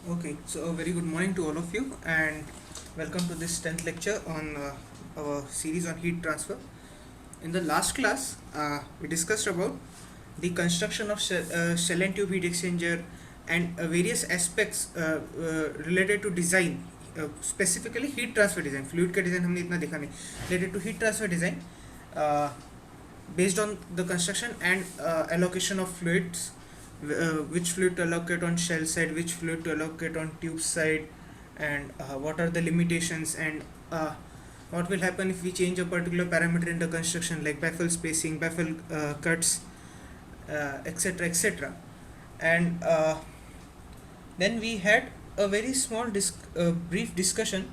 Okay, so a very good morning to all of you, and welcome to this 10th lecture on our series on heat transfer. In the last class, we discussed about the construction of shell and tube heat exchanger and various aspects related to design, specifically heat transfer design. Fluid का design हमने इतना देखा नहीं. Related to heat transfer design, uh, based on the construction and allocation of fluids, which fluid to allocate on shell side, which fluid to allocate on tube side, and what are the limitations, and what will happen if we change a particular parameter in the construction, like baffle spacing, baffle cuts, etc, etc. And then we had a very small brief discussion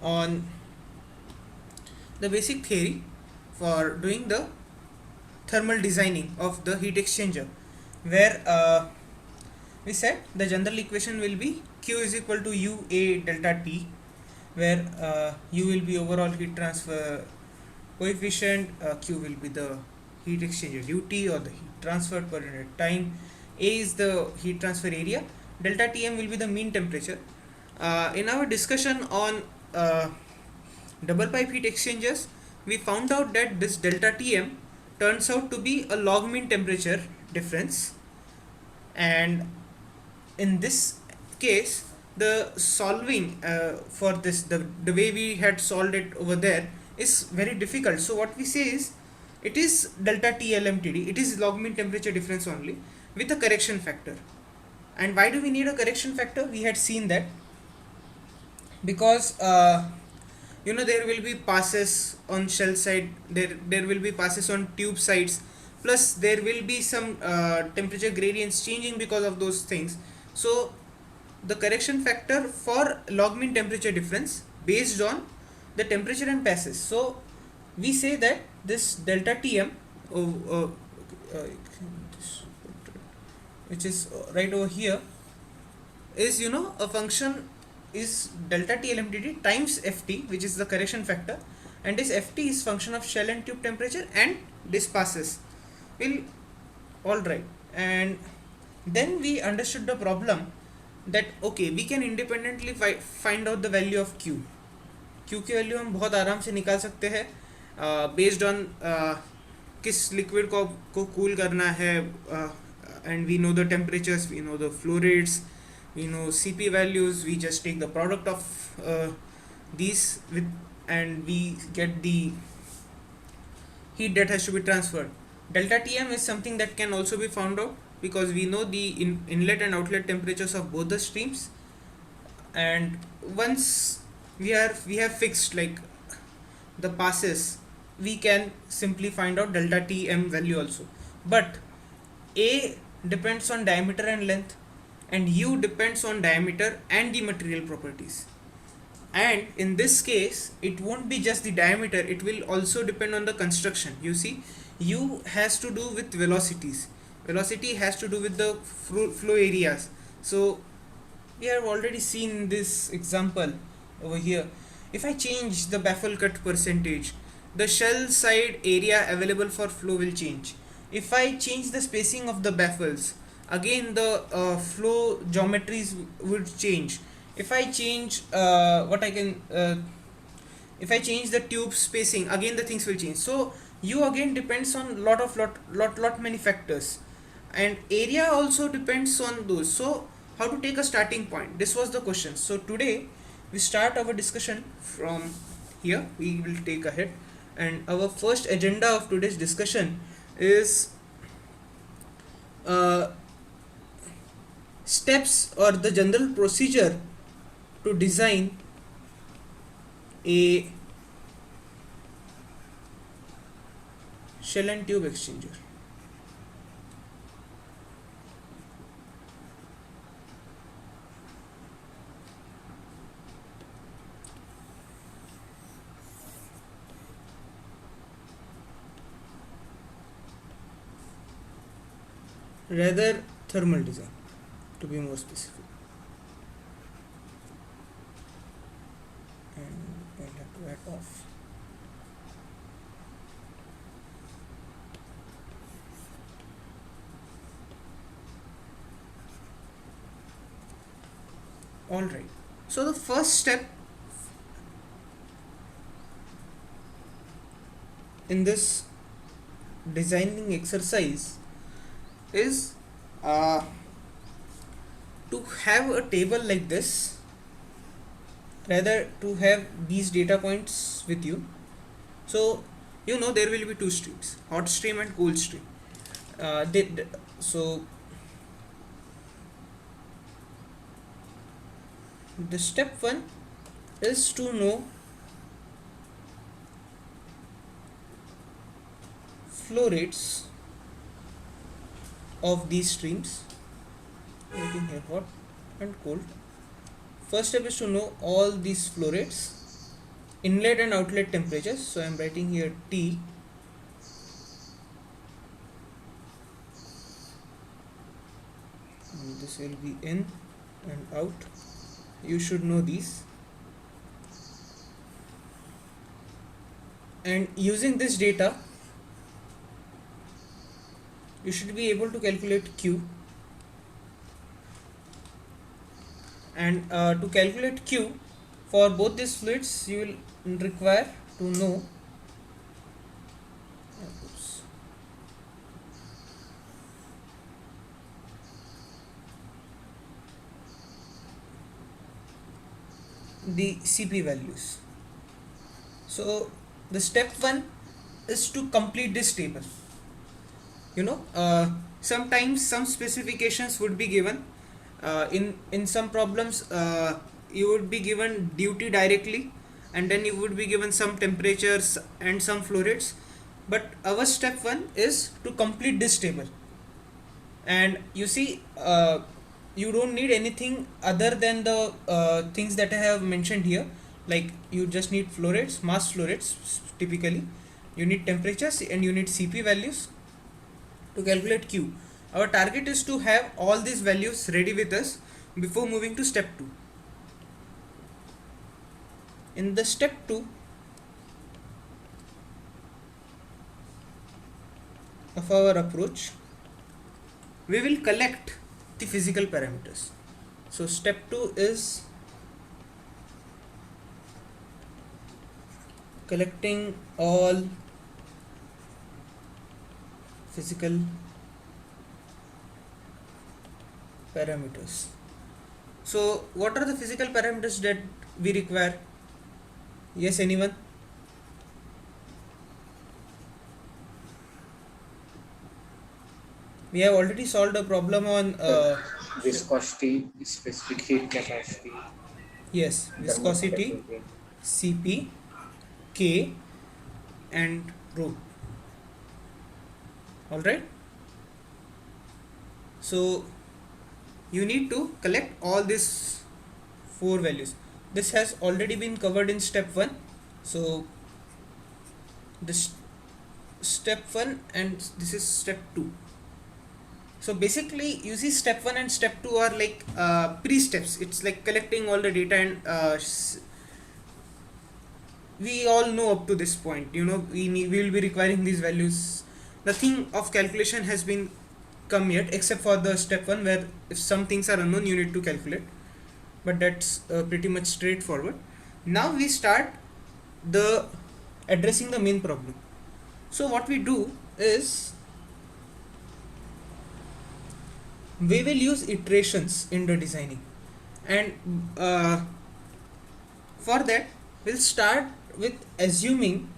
on the basic theory for doing the thermal designing of the heat exchanger, where we said the general equation will be Q is equal to UA delta T, where U will be overall heat transfer coefficient, Q will be the heat exchanger duty or the heat transferred per unit time, A is the heat transfer area, delta Tm will be the mean temperature. In our discussion on double pipe heat exchangers, we found out that this delta Tm turns out to be a log mean temperature difference, and in this case the solving for this, the way we had solved it over there, is very difficult. So what we say is it is delta TLMTD, it is log mean temperature difference only with a correction factor. And why do we need a correction factor? We had seen that because there will be passes on shell side, there will be passes on tube sides, plus there will be some temperature gradients changing because of those things. So the correction factor for log mean temperature difference based on the temperature and passes. So we say that this delta Tm, which is right over here, is a function is delta TLMTD times Ft, which is the correction factor, and this Ft is function of shell and tube temperature and this passes. Alright, and then we understood the problem that okay, we can independently find out the value of Q. Q की value हम बहुत आराम से निकाल सकते हैं based on किस liquid को कूल करना है, and we know the temperatures, we know the flow rates, we know Cp values. We just take the product of these with, and we get the heat that has to be transferred. Delta Tm is something that can also be found out because we know the inlet and outlet temperatures of both the streams, and once we have fixed like the passes, we can simply find out delta Tm value also. But A depends on diameter and length, and U depends on diameter and the material properties. And in this case, it won't be just the diameter, it will also depend on the construction. You see, U has to do with velocities, velocity has to do with the flow areas. So we have already seen this example over here. If I change the baffle cut percentage, the shell side area available for flow will change. If I change the spacing of the baffles, again the flow geometries would change. If I change if I change the tube spacing, again the things will change. So U again depends on lot many factors, and area also depends on those. So how to take a starting point, this was the question. So today we start our discussion from here, we will take ahead, and our first agenda of today's discussion is steps or the general procedure to design a shell and tube exchanger. Rather thermal design, to be more specific. And I'll have to add off. Alright, so the first step in this designing exercise is to have a table like this, rather to have these data points with you. So you know there will be two streams, hot stream and cold stream. So the step one is to know flow rates of these streams. Writing here hot and cold. First step is to know all these flow rates, inlet and outlet temperatures. So I am writing here T. And this will be in and out. You should know these. And using this data, you should be able to calculate Q. And to calculate Q for both these fluids, you will require to know the Cp values. So the step one is to complete this table. Sometimes some specifications would be given. In some problems you would be given duty directly, and then you would be given some temperatures and some flow rates. But our step one is to complete this table. And you see, you don't need anything other than the things that I have mentioned here. Like you just need flow rates, mass flow rates typically. You need temperatures and you need Cp values to calculate Q. Our target is to have all these values ready with us before moving to step 2. In the step 2 of our approach, we will collect the physical parameters. So step 2 is collecting all physical parameters. So what are the physical parameters that we require? Yes, anyone? We have already solved a problem on viscosity, specific heat capacity. Yes, viscosity, Cp, K and rho. Alright, so you need to collect all these 4 values. This has already been covered in step 1. So this step 1 and this is step 2. So basically you see step 1 and step 2 are like pre-steps. It's like collecting all the data, and we all know up to this point, we will be requiring these values. Nothing of calculation has been come yet except for the step 1, where if some things are unknown you need to calculate, but that's pretty much straightforward. Now we start the addressing the main problem. So what we do is we will use iterations in the designing, and for that we'll start with assuming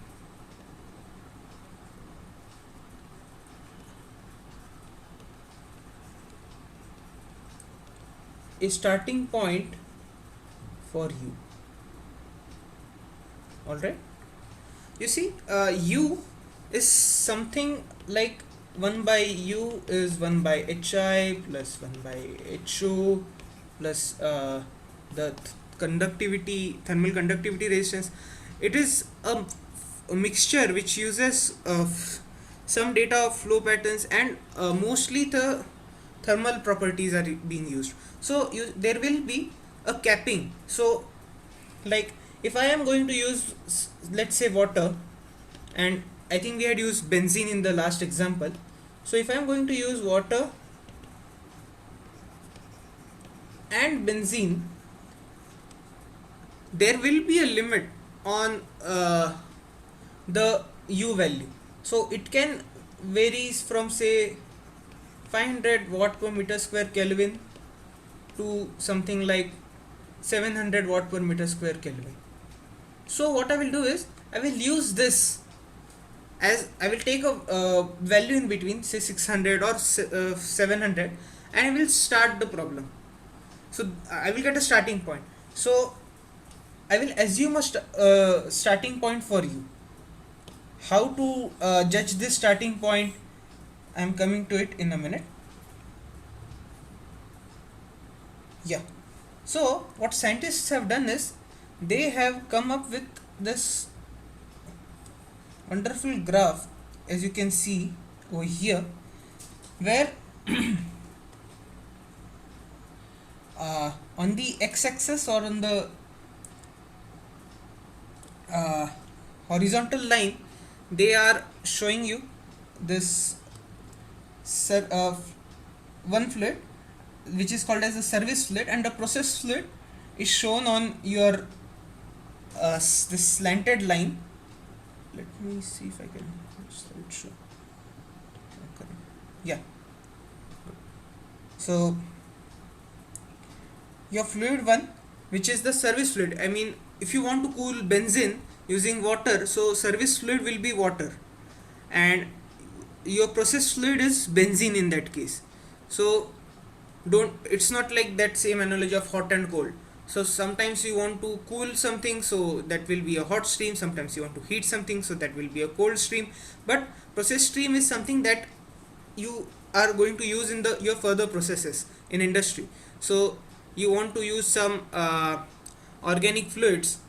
a starting point for u. Alright, you see, u is something like 1 by u is 1 by hi plus 1 by ho plus the thermal conductivity resistance. It is a mixture which uses some data of flow patterns, and mostly the thermal properties are being used. So there will be a capping. So like if I am going to use, let's say, water, and I think we had used benzene in the last example. So if I am going to use water and benzene, there will be a limit on the u value. So it can varies from say 500 watt per meter square Kelvin to something like 700 watt per meter square Kelvin. So what I will do is I will use this as I will take a value in between say 600 or 700, and I will start the problem. So I will get a starting point. So I will assume a starting point for you. How to judge this starting point, I am coming to it in a minute. Yeah. So what scientists have done is they have come up with this wonderful graph, as you can see over here, where on the x-axis or on the horizontal line they are showing you this one fluid which is called as a service fluid, and the process fluid is shown on your this slanted line. Let me see if I can show. Okay. Yeah. So your fluid 1, which is the service fluid, I mean if you want to cool benzene using water, so service fluid will be water, and your process fluid is benzene in that case. So it's not like that same analogy of hot and cold. So sometimes you want to cool something, so that will be a hot stream. Sometimes you want to heat something, so that will be a cold stream. But process stream is something that you are going to use in your further processes in industry. So you want to use some organic fluids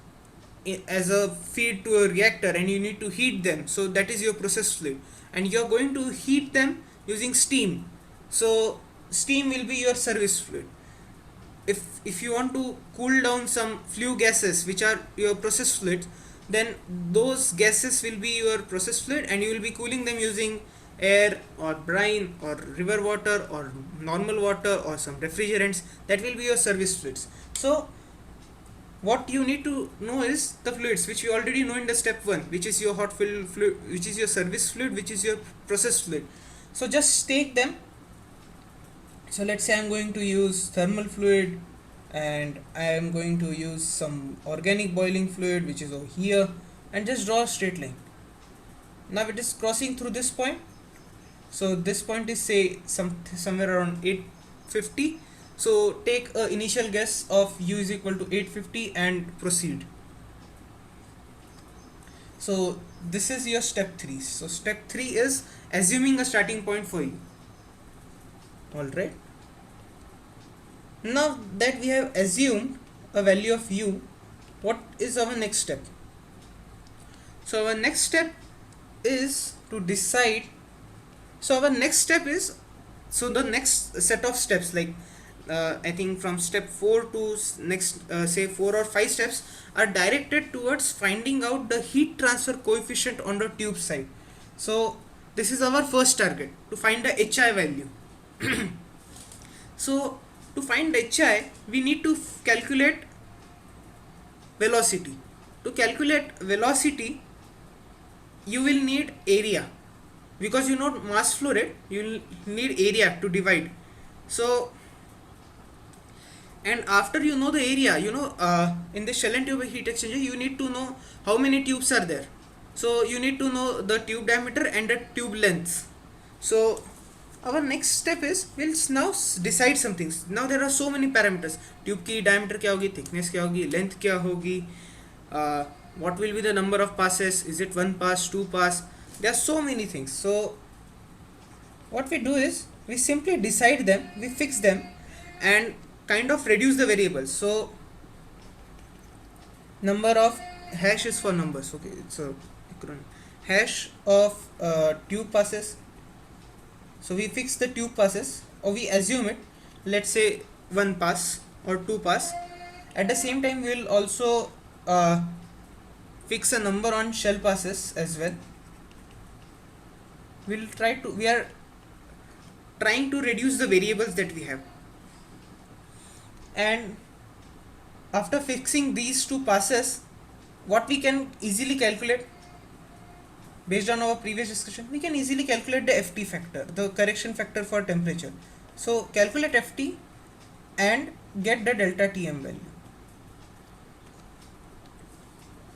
as a feed to a reactor, and you need to heat them, so that is your process fluid, and you are going to heat them using steam. So steam will be your service fluid. If you want to cool down some flue gases which are your process fluids, then those gases will be your process fluid, and you will be cooling them using air or brine or river water or normal water or some refrigerants. That will be your service fluids. So what you need to know is the fluids which you already know in the step 1, which is your hot fluid, which is your service fluid, which is your process fluid. So just take them. So let's say I'm going to use thermal fluid, and I am going to use some organic boiling fluid which is over here, and just draw a straight line. Now it is crossing through this point. So this point is say somewhere around 850. So take a initial guess of u is equal to 850 and proceed. So this is your step 3. So step 3 is assuming a starting point for you. Alright. Now that we have assumed a value of u, what is our next step? So our next step is to decide. So our next step is, so the next set of steps, like I think from step 4 to next say 4 or 5 steps, are directed towards finding out the heat transfer coefficient on the tube side. So this is our first target, to find the HI value. So to find HI, we need to calculate velocity. To calculate velocity, you will need area, because you know mass flow rate, you will need area to divide. So, and after you know the area, you know in the shell and tube heat exchanger, you need to know how many tubes are there. So you need to know the tube diameter and the tube length. So our next step is, we'll now decide some things. Now there are so many parameters. Tube की diameter क्या होगी, thickness क्या होगी, length क्या होगी, what will be the number of passes, is it 1 pass, 2 pass, there are so many things. So what we do is, we simply decide them, we fix them, and kind of reduce the variables. So number of hash is for numbers, okay, it's a hash of tube passes. So we fix the tube passes, or we assume it, let's say 1 pass or 2 pass. At the same time, we will also fix a number on shell passes as well. We are trying to reduce the variables that we have. And after fixing these two passes, what we can easily calculate based on our previous discussion, we can easily calculate the ft factor, the correction factor for temperature. So calculate ft and get the delta Tm value.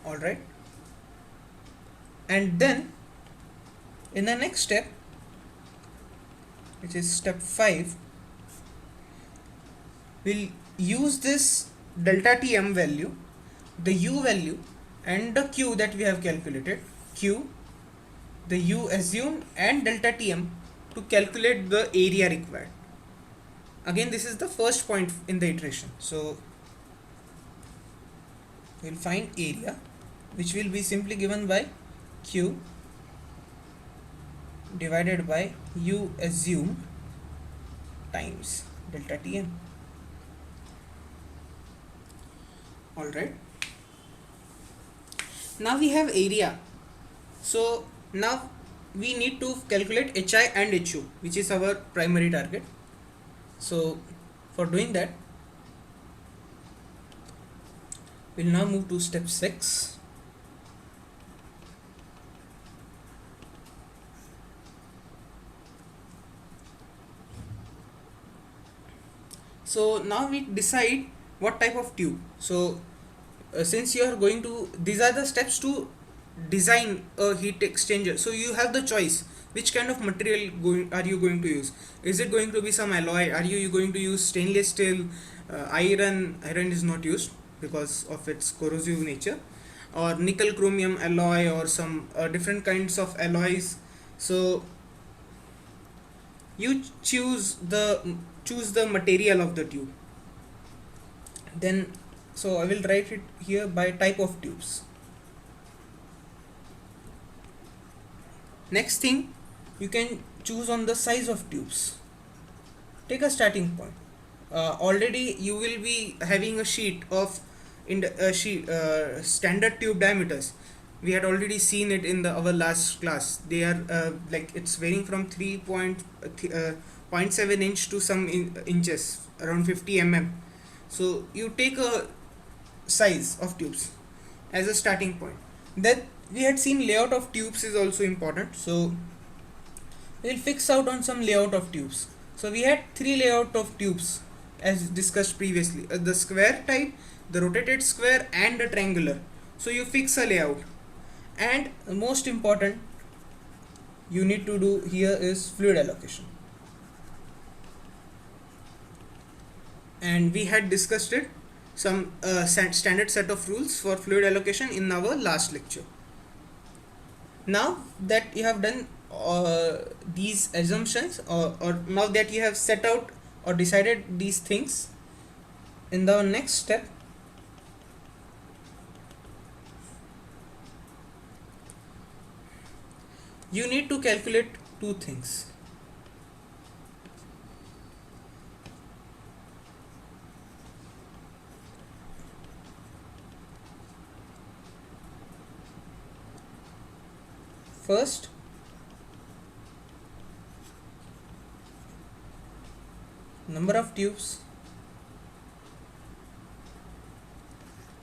Alright, and then in the next step, which is step 5, we'll use this delta Tm value, the u value, and the q that we have calculated, q, the u assumed, and delta Tm to calculate the area required. Again, this is the first point in the iteration. So we'll find area, which will be simply given by q divided by u assumed times delta Tm. Alright, now we have area. So now we need to calculate hi and hu, which is our primary target. So for doing that, we'll now move to step 6. So now we decide what type of tube. So since you are going to, these are the steps to design a heat exchanger. So you have the choice, which kind of material are you going to use. Is it going to be some alloy? Are you going to use stainless steel, iron is not used because of its corrosive nature, or nickel chromium alloy, or some different kinds of alloys. So you choose the material of the tube. Then so I will write it here by type of tubes. Next thing, you can choose on the size of tubes. Take a starting point. Already you will be having a sheet of standard tube diameters. We had already seen it in our last class. They are like it's varying from 0.7 inch to some inches, around 50 mm. So you take a size of tubes as a starting point. Then we had seen layout of tubes is also important. So we'll fix out on some layout of tubes. So we had 3 layout of tubes as discussed previously, the square type, the rotated square, and the triangular. So you fix a layout, and most important you need to do here is fluid allocation, and we had discussed it, some standard set of rules for fluid allocation in our last lecture. Now that you have done these assumptions, or now that you have set out or decided these things, in the next step you need to calculate 2 things. First, number of tubes.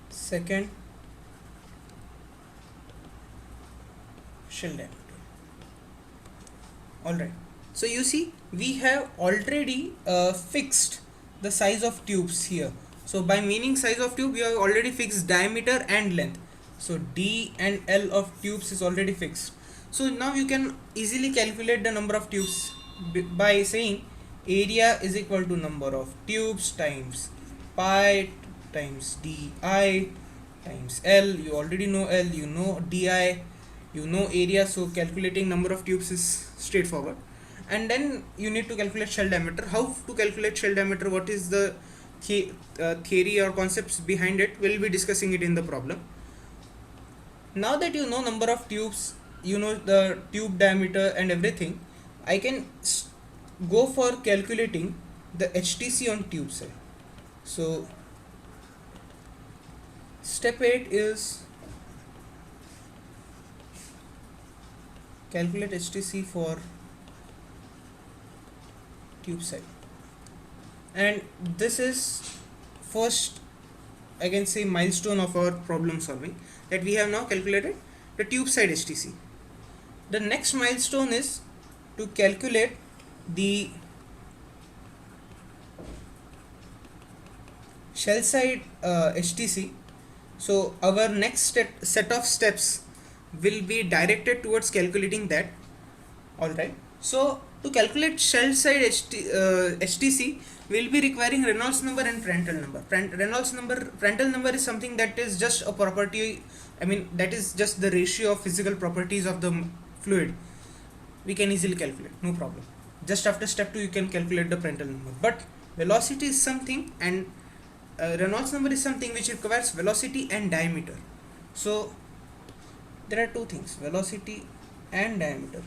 Second, shell diameter. Alright, so you see we have already fixed the size of tubes here. So by meaning size of tube, we have already fixed diameter and length. So D and L of tubes is already fixed. So now you can easily calculate the number of tubes by saying area is equal to number of tubes times pi times di times L. You already know L, you know di, you know area, so calculating number of tubes is straightforward. And then you need to calculate shell diameter. How to calculate shell diameter, what is the theory or concepts behind it, we'll be discussing it in the problem. Now that you know number of tubes, you know the tube diameter and everything, I can go for calculating the HTC on tube side. So step 8 is calculate HTC for tube side, and this is first I can say milestone of our problem solving, that we have now calculated the tube side HTC. The next milestone is to calculate the shell side HTC. So our next set of steps will be directed towards calculating that. Alright, so to calculate shell side HTC, we'll be requiring Reynolds number and Prandtl number. Prandtl number is something that is just a property, I mean that is just the ratio of physical properties of the fluid. We can easily calculate, no problem. Just after step 2 you can calculate the Prandtl number. But velocity is something, and Reynolds number is something which requires velocity and diameter. So there are two things, velocity and diameter.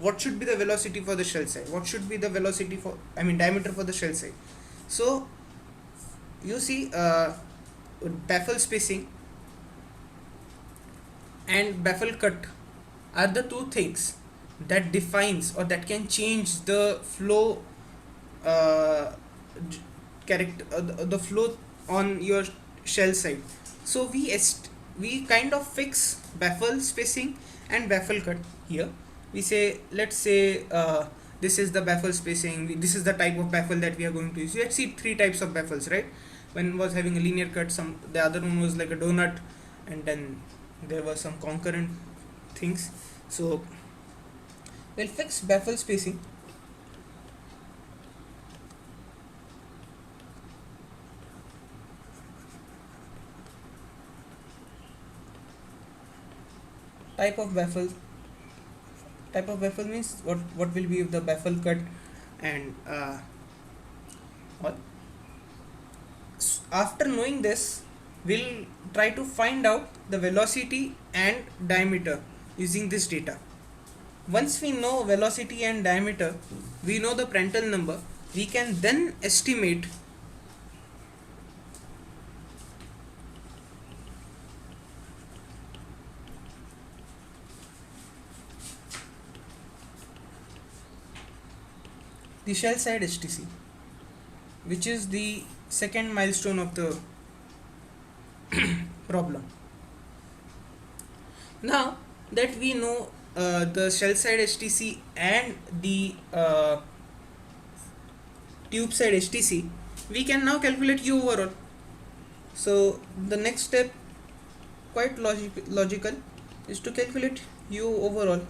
What should be the velocity for the shell side? What should be the velocity for, I mean diameter for the shell side? So you see, baffle spacing and baffle cut are the two things that defines or that can change the flow the flow on your shell side. So we kind of fix baffle spacing and baffle cut here. We say, let's say this is the baffle spacing, this is the type of baffle that we are going to use. Let's see 3 types of baffles, right? One was having a linear cut, the other one was like a donut, and then there were some concurrent things. So we'll fix baffle spacing. Type of baffle means what will be the baffle cut, and what. After knowing this, we'll try to find out the velocity and diameter using this data. Once we know velocity and diameter, we know the Prandtl number, we can then estimate the shell side HTC, which is the second milestone of the problem. Now that we know the shell side HTC and the tube side HTC, we can now calculate U overall. So the next step, quite logical, is to calculate U overall,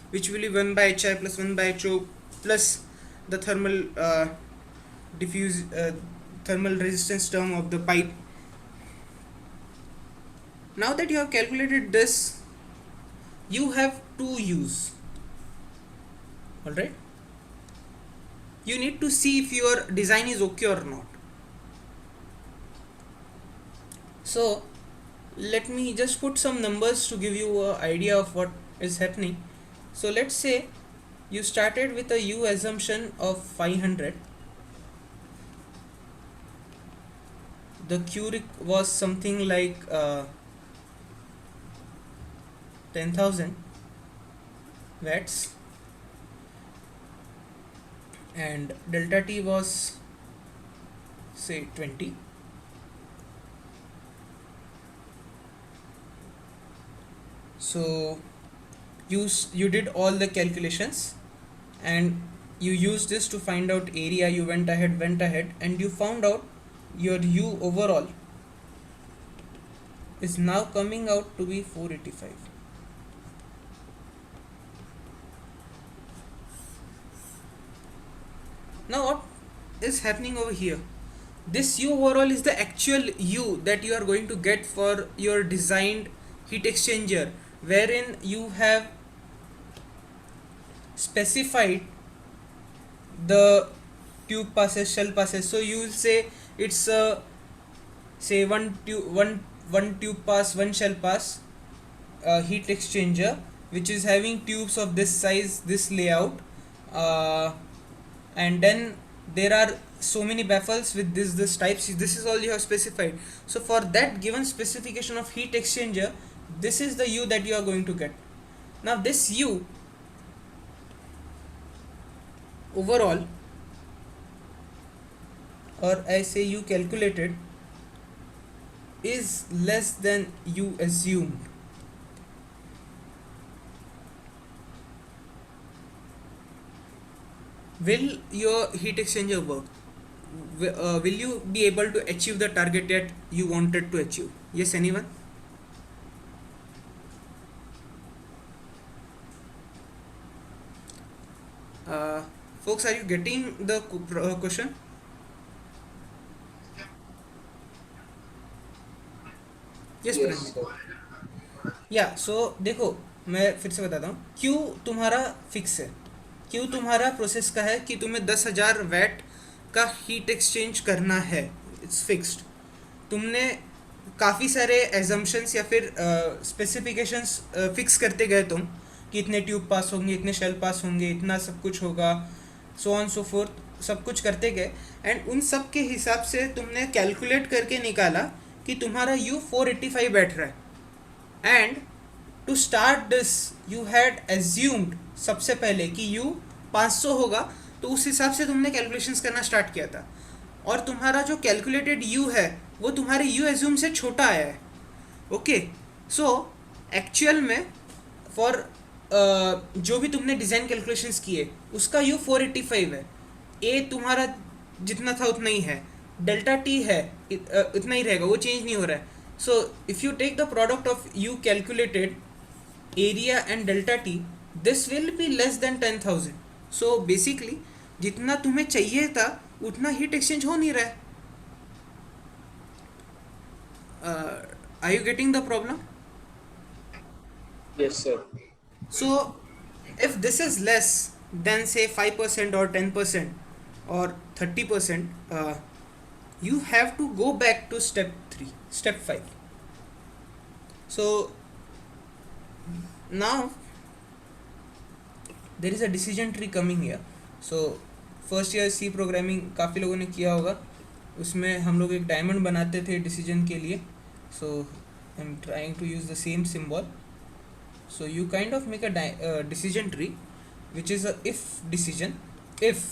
which will be 1 by Hi plus 1 by Ho plus the thermal thermal resistance term of the pipe. Now that you have calculated this, you have two U's. Alright, you need to see if your design is okay or not. So let me just put some numbers to give you an idea of what is happening. So let's say you started with a U assumption of 500. The Q was something like 10,000 watts, and delta T was say 20. So you did all the calculations and you used this to find out area. You went ahead and you found out your U overall is now coming out to be 485. Now what is happening over here? This U overall is the actual U that you are going to get for your designed heat exchanger, wherein you have specified the tube passes, shell passes. So you will say it's a say one tube pass, one shell pass heat exchanger, which is having tubes of this size, this layout, and then there are so many baffles with this types. This is all you have specified. So for that given specification of heat exchanger, this is the U that you are going to get. Now this U overall or I say you calculated is less than you assumed, will your heat exchanger work? Will you be able to achieve the target that you wanted to achieve? Yes, anyone? Folks, are you getting the question? Yes, Yes, Pranjit. sir. या सो देखो, मैं फिर से बताता हूँ, Q तुम्हारा fix है, Q तुम्हारा प्रोसेस का है कि तुम्हें 10,000 वैट का हीट एक्सचेंज करना है, इट्स फिक्स्ड। तुमने काफ़ी सारे एजम्पशंस या फिर स्पेसिफिकेशंस फिक्स करते गए तुम, कि इतने ट्यूब पास होंगे, इतने शेल पास होंगे, इतना सब कुछ होगा, सो ऑन सो फोर्थ, सब कुछ करते गए। एंड उन सब के हिसाब से तुमने कैलकुलेट करके निकाला कि तुम्हारा यू 485 बैठ रहा है। And to start this you had assumed सबसे पहले कि यू 500 होगा, तो उस हिसाब से तुमने कैलकुलेशंस करना स्टार्ट किया था। और तुम्हारा जो कैलकुलेटेड यू है वो तुम्हारे यू एज्यूम से छोटा आया है। ओके, सो एक्चुअल में फॉर जो भी तुमने डिज़ाइन कैलकुलेशंस किए उसका यू 485 है, ए तुम्हारा जितना था उतना ही है, डेल्टा टी है इतना ही रहेगा, वो चेंज नहीं हो रहा है। So if you take the product of you calculated area and delta T, this will be less than 10,000। So basically जितना तुम्हें चाहिए था उतना हीट एक्सचेंज हो नहीं रहा है। Are you getting the problem? Yes, sir. So if this is less than say 5% or 10% or 30%, you have to go back to step 5. So now there is a decision tree coming here. So first year C programming काफ़ी लोगों ने किया होगा, उसमें हम लोग एक diamond बनाते थे डिसीजन के लिए। So I am trying to use the same symbol. So you kind of make a decision tree which is a if decision. If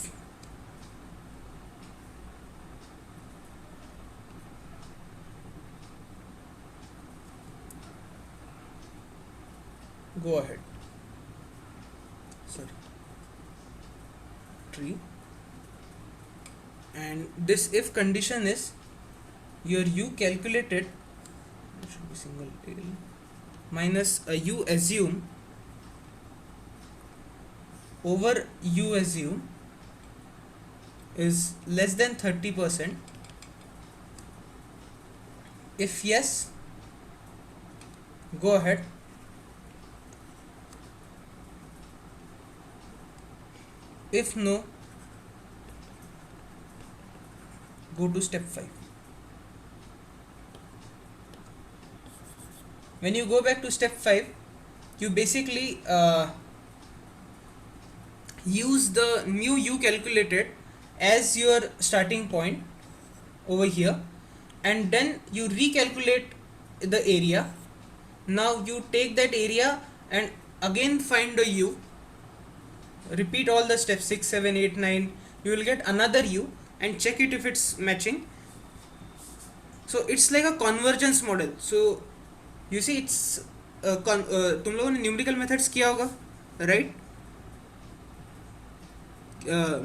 go ahead, sorry, tree, and this if condition is your u calculated, it should be single tail, minus a you assume over you assume is less than 30%. If yes, go ahead. If no, go to step 5. When you go back to step 5, you basically use the new u calculated as your starting point over here, and then you recalculate the area. Now you take that area and again find the u, repeat all the steps 6, 7, 8, 9, you will get another u and check it if it's matching. So it's like a convergence model. So you see it's तुम लोगों ने numerical methods किया होगा, right?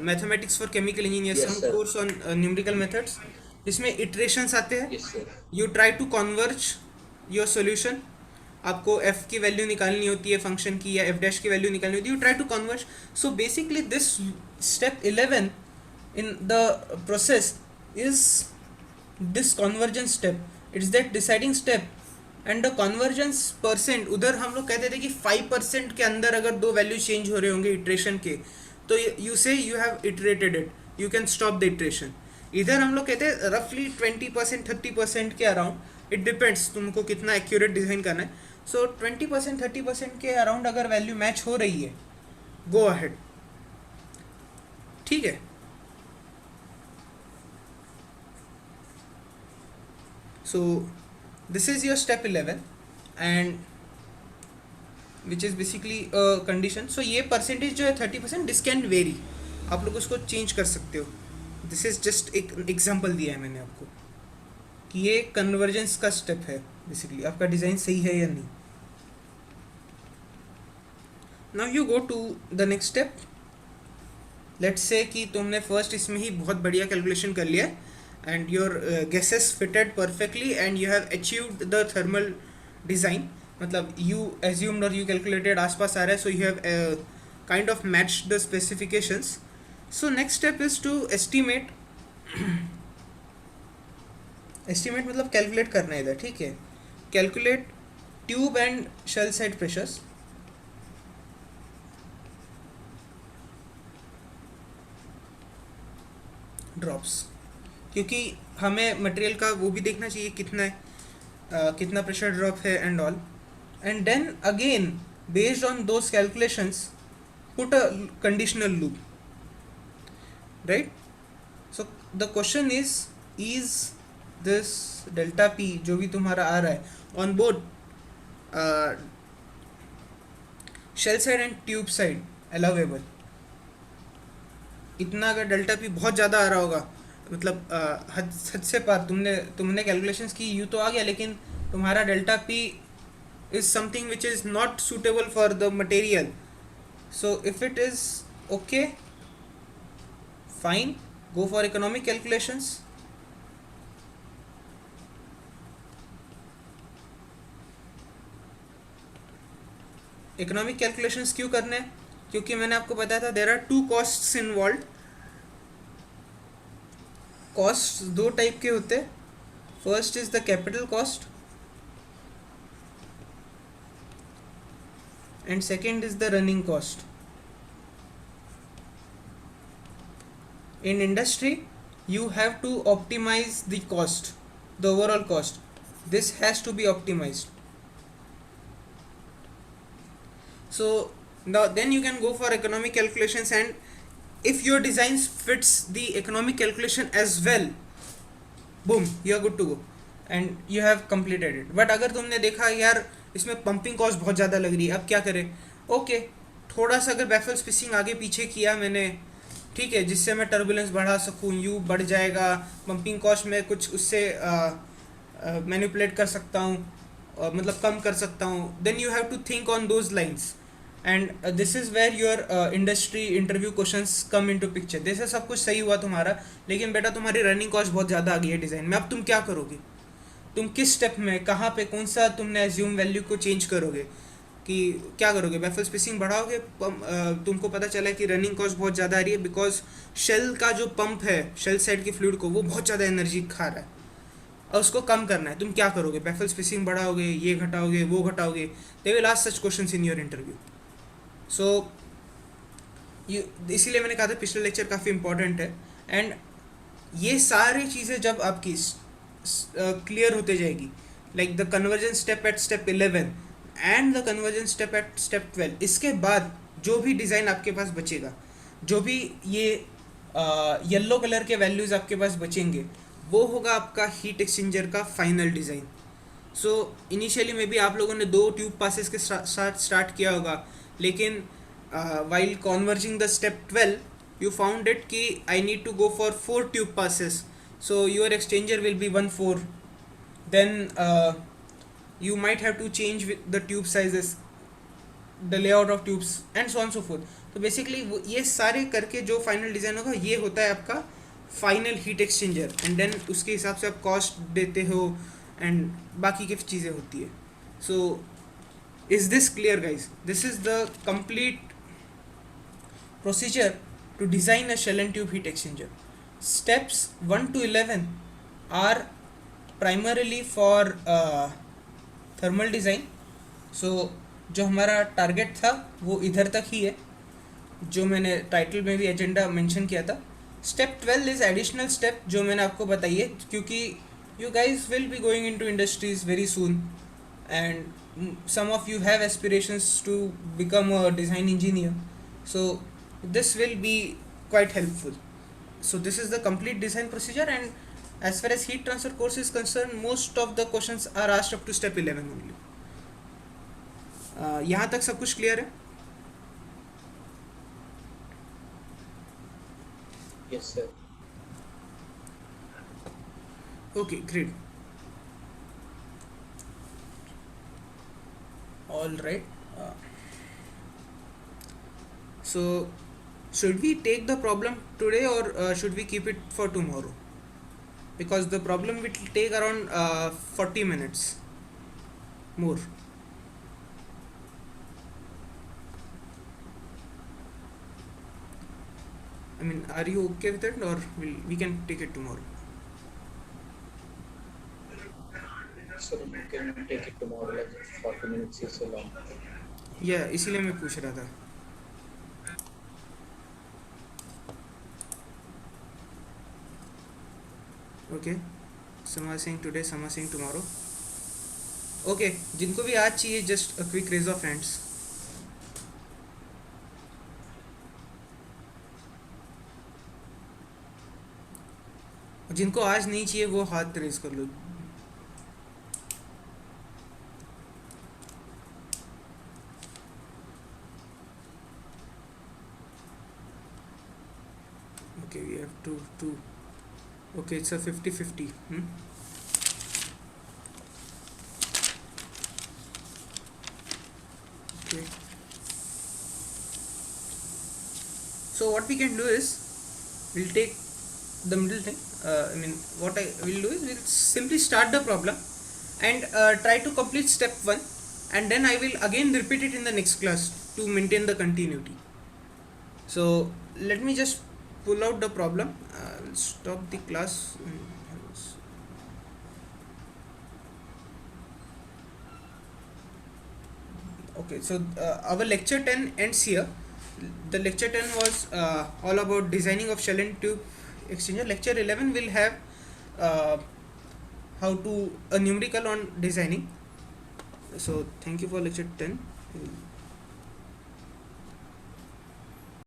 Mathematics for chemical engineer, Yes, some sir. Course on numerical methods, जिसमें iterations आते हैं. Yes, sir. You try to converge your solution. आपको f की वैल्यू निकालनी होती है फंक्शन की, या f डैश की वैल्यू निकालनी होती है, you try to converge. So basically this step 11 in the process is this convergence step. It's that deciding step. And the convergence percent, उधर हम लोग कहते थे कि 5% के अंदर अगर दो वैल्यू चेंज हो रहे होंगे इटरेशन के, तो यू से you have iterated it, you can stop the iteration. इधर हम लोग कहते हैं रफली 20% 30% के अराउंड, इट डिपेंड्स तुमको कितना एक्यूरेट डिज़ाइन करना है. सो 20% 30% के अराउंड अगर वैल्यू मैच हो रही है, गो अहेड. ठीक है. सो this is your step 11 and which is basically a condition. so ये परसेंटेज जो है 30%, दिस कैन वेरी, आप लोग उसको चेंज कर सकते हो. दिस इज जस्ट एक एग्जांपल दिया है मैंने आपको कि ये कन्वर्जेंस का स्टेप है, बेसिकली आपका डिज़ाइन सही है या नहीं. Now you go to the next step. Let's say कि तुमने फर्स्ट इसमें ही बहुत बढ़िया कैलकुलेशन कर लिया and your guesses fitted perfectly and you have achieved the thermal design. मतलब यू एज्यूम्ड और यू कैलकुलेटेड आसपास आ रहा है, so you have kind of match the specifications. So next step is to estimate. Estimate मतलब calculate करना है इधर, ठीक है. Calculate tube and shell side pressures. Drops, क्योंकि हमें मटेरियल का वो भी देखना चाहिए कितना है, कितना प्रेशर ड्रॉप है and all. And then again based on those calculations put a conditional loop, right. So the question is this delta P जो भी तुम्हारा आ रहा है on both shell side and tube side allowable. इतना अगर delta P बहुत ज़्यादा आ रहा होगा, मतलब हद से पार, तुमने कैलकुलेशंस की, यू तो आ गया, लेकिन तुम्हारा delta P is something which is not suitable for the material. So if it is okay, fine, go for economic calculations. Economic calculations क्यों करने हैं? क्योंकि मैंने आपको बताया था there are two costs involve. Cost दो टाइप के होते हैं. First is the capital cost and second is the running cost. In industry, you have to optimize the cost, the overall cost. This has to be optimized. So now then you can go for economic calculations, and if your designs fits the economic calculation as well, boom, you are good to go and you have completed it. But अगर तुमने देखा यार इसमें pumping cost बहुत ज़्यादा लग रही है, अब क्या करें? ओके, थोड़ा सा अगर बैफल स्पेसिंग आगे पीछे किया मैंने, ठीक है, जिससे मैं टर्बुलेंस बढ़ा सकूँ, यू बढ़ जाएगा, पंपिंग कॉस्ट में कुछ उससे मैनिपुलेट कर सकता हूँ, मतलब कम कर सकता हूँ. Then you have to think on those lines and this is where your industry interview questions come into picture. जैसे सब कुछ सही हुआ तुम्हारा, लेकिन बेटा तुम्हारी रनिंग कॉस्ट बहुत ज़्यादा आ गई है डिज़ाइन में. अब तुम क्या करोगे? तुम किस स्टेप में, कहाँ पे, कौन सा तुमने एज्यूम वैल्यू को चेंज करोगे कि क्या करोगे? बैफल स्पेसिंग बढ़ाओगे, तुमको पता चला है कि रनिंग कॉस्ट बहुत ज़्यादा आ रही है बिकॉज शेल का जो पंप है शेल साइड की फ्लूइड को, वो बहुत ज़्यादा एनर्जी खा रहा है और उसको कम करना है. तुम क्या करोगे? बैफल स्पेसिंग बढ़ाओगे, ये घटाओगे, वो घटाओगे? They will ask such questions in your interview. So इसीलिए मैंने कहा था पिछला लेक्चर काफ़ी इंपॉर्टेंट है. एंड ये सारी चीज़ें जब आपकी क्लियर होते जाएगी, like the conversion step at step 11 and the conversion step at step 12, इसके बाद जो भी डिज़ाइन आपके पास बचेगा, जो भी ये येलो कलर के वैल्यूज़ आपके पास बचेंगे, वो होगा आपका हीट एक्सचेंजर का फाइनल डिज़ाइन. सो इनिशियली में भी आप लोगों ने 2 ट्यूब पासेस के साथ स्टार्ट किया होगा, लेकिन while converging the step 12 you found it कि I need to go for 4 tube passes, so your exchanger will be 1/4. Then you might have to change with the tube sizes, the layout of tubes and so on so forth. तो basically ये सारे करके जो final design होगा ये होता है आपका final heat exchanger. And then उसके हिसाब से आप कॉस्ट देते हो एंड बाकी की चीज़ें होती है. So is this clear guys? This is the complete procedure to design a shell and tube heat exchanger. Steps 1 to 11 are primarily for thermal design. So जो हमारा टारगेट था वो इधर तक ही है, जो मैंने टाइटल में भी एजेंडा मेंशन किया था. स्टेप 12 इज़ एडिशनल स्टेप जो मैंने आपको बताई है, क्योंकि you guys will be going into industries very soon and some of you have aspirations to become a design engineer. So this will be quite helpful. So this is the complete design procedure, and as far as heat transfer course is concerned, most of the questions are asked up to step 11 only. यहाँ तक सब कुछ clear है? Yes, sir. Okay, great. All right. Uh, so, should we take the problem today or should we keep it for tomorrow? Because the problem will take around 40 minutes more. I mean, are you okay with it, or we can take it tomorrow? So we can take it tomorrow, like 40 minutes is so long. या इसीलिए मैं पूछ रहा था. Okay, some are saying today, some are saying tomorrow. Okay, जिनको भी आज चाहिए just a quick raise of hands. जिनको आज नहीं चाहिए वो हाथ रेज कर लो. Okay, we have to. Okay, it's a 50-50. Okay. So what we can do is we'll take the middle thing. I mean, what I will do is we'll simply start the problem and try to complete step 1, and then I will again repeat it in the next class to maintain the continuity. So let me just pull out the problem. I'll stop the class. Okay, so our lecture 10 ends here. The lecture 10 was all about designing of shell and tube exchanger. Lecture 11 will have how to a numerical on designing. So thank you for lecture 10.